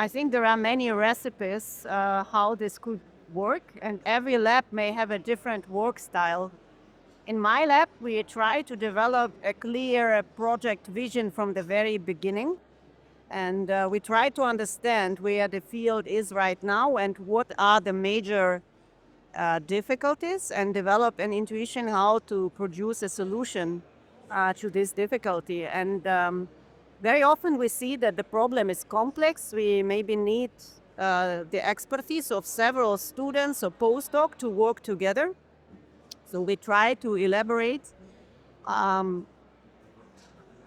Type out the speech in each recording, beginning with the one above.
I think there are many recipes how this could work, and every lab may have a different work style. In my lab, we try to develop a clear project vision from the very beginning, and we try to understand where the field is right now and what are the major difficulties, and develop an intuition how to produce a solution to this difficulty. And very often we see that the problem is complex. We maybe need the expertise of several students or postdoc to work together. So we try to elaborate um,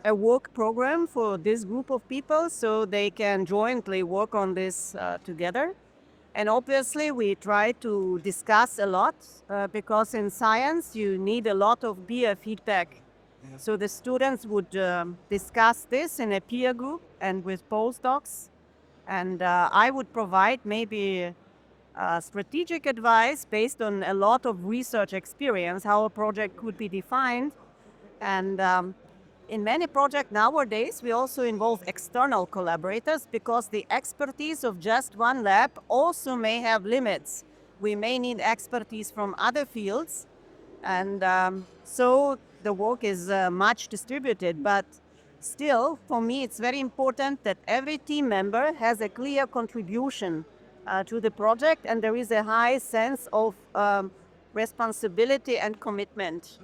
a work program for this group of people so they can jointly work on this together. And obviously, we try to discuss a lot because in science you need a lot of peer feedback. So the students would discuss this in a peer group and with postdocs, and I would provide maybe strategic advice based on a lot of research experience, how a project could be defined. And in many projects nowadays, we also involve external collaborators because the expertise of just one lab also may have limits. We may need expertise from other fields, and so the work is much distributed. But still, for me, it's very important that every team member has a clear contribution to the project, and there is a high sense of responsibility and commitment.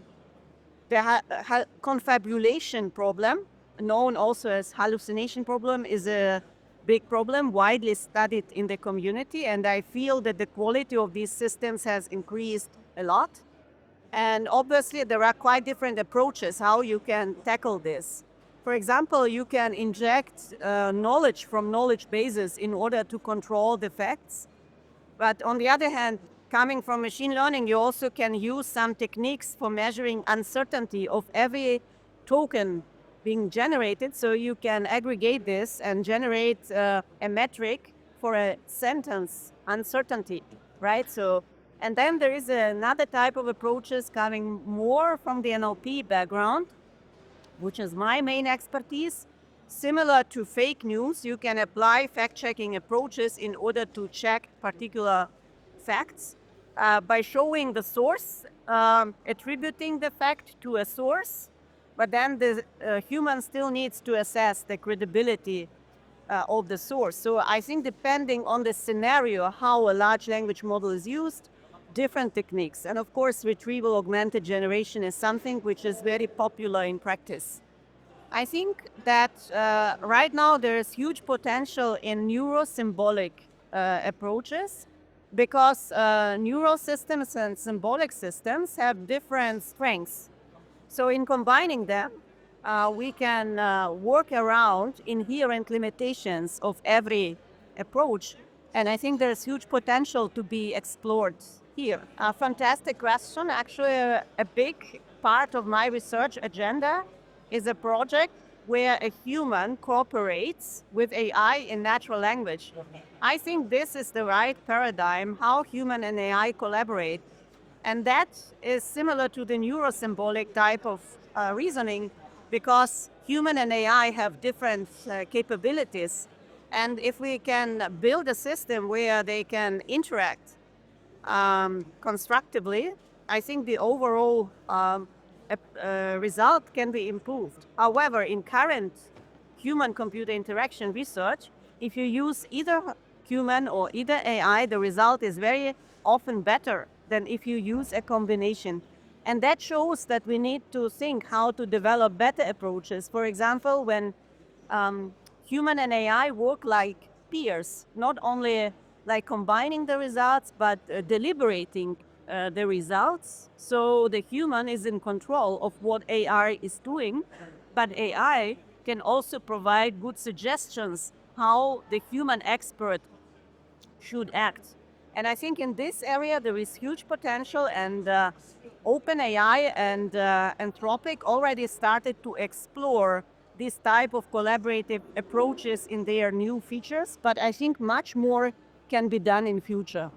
The confabulation problem, known also as hallucination problem, is a big problem, widely studied in the community, and I feel that the quality of these systems has increased a lot. And obviously, there are quite different approaches how you can tackle this. For example, you can inject knowledge from knowledge bases in order to control the facts. But on the other hand, coming from machine learning, you also can use some techniques for measuring uncertainty of every token being generated. So you can aggregate this and generate a metric for a sentence uncertainty, right? So, and then there is another type of approaches coming more from the NLP background, which is my main expertise. Similar to fake news, you can apply fact-checking approaches in order to check particular facts by showing the source, attributing the fact to a source, but then the human still needs to assess the credibility of the source. So I think depending on the scenario, how a large language model is used, different techniques. And of course, retrieval augmented generation is something which is very popular in practice. I think that right now there is huge potential in neurosymbolic approaches because neural systems and symbolic systems have different strengths. So in combining them, we can work around inherent limitations of every approach. And I think there's huge potential to be explored here. A fantastic question. Actually, a big part of my research agenda is a project where a human cooperates with AI in natural language. I think this is the right paradigm how human and AI collaborate. And that is similar to the neurosymbolic type of reasoning because human and AI have different capabilities. And if we can build a system where they can interact constructively, I think the overall result can be improved. However, in current human-computer interaction research, if you use either human or either AI, the result is very often better than if you use a combination. And that shows that we need to think how to develop better approaches. For example, when human and AI work like peers, not only like combining the results, but deliberating the results. So the human is in control of what AI is doing, but AI can also provide good suggestions how the human expert should act. And I think in this area there is huge potential, and OpenAI and Anthropic already started to explore this type of collaborative approaches in their new features, but I think much more can be done in future.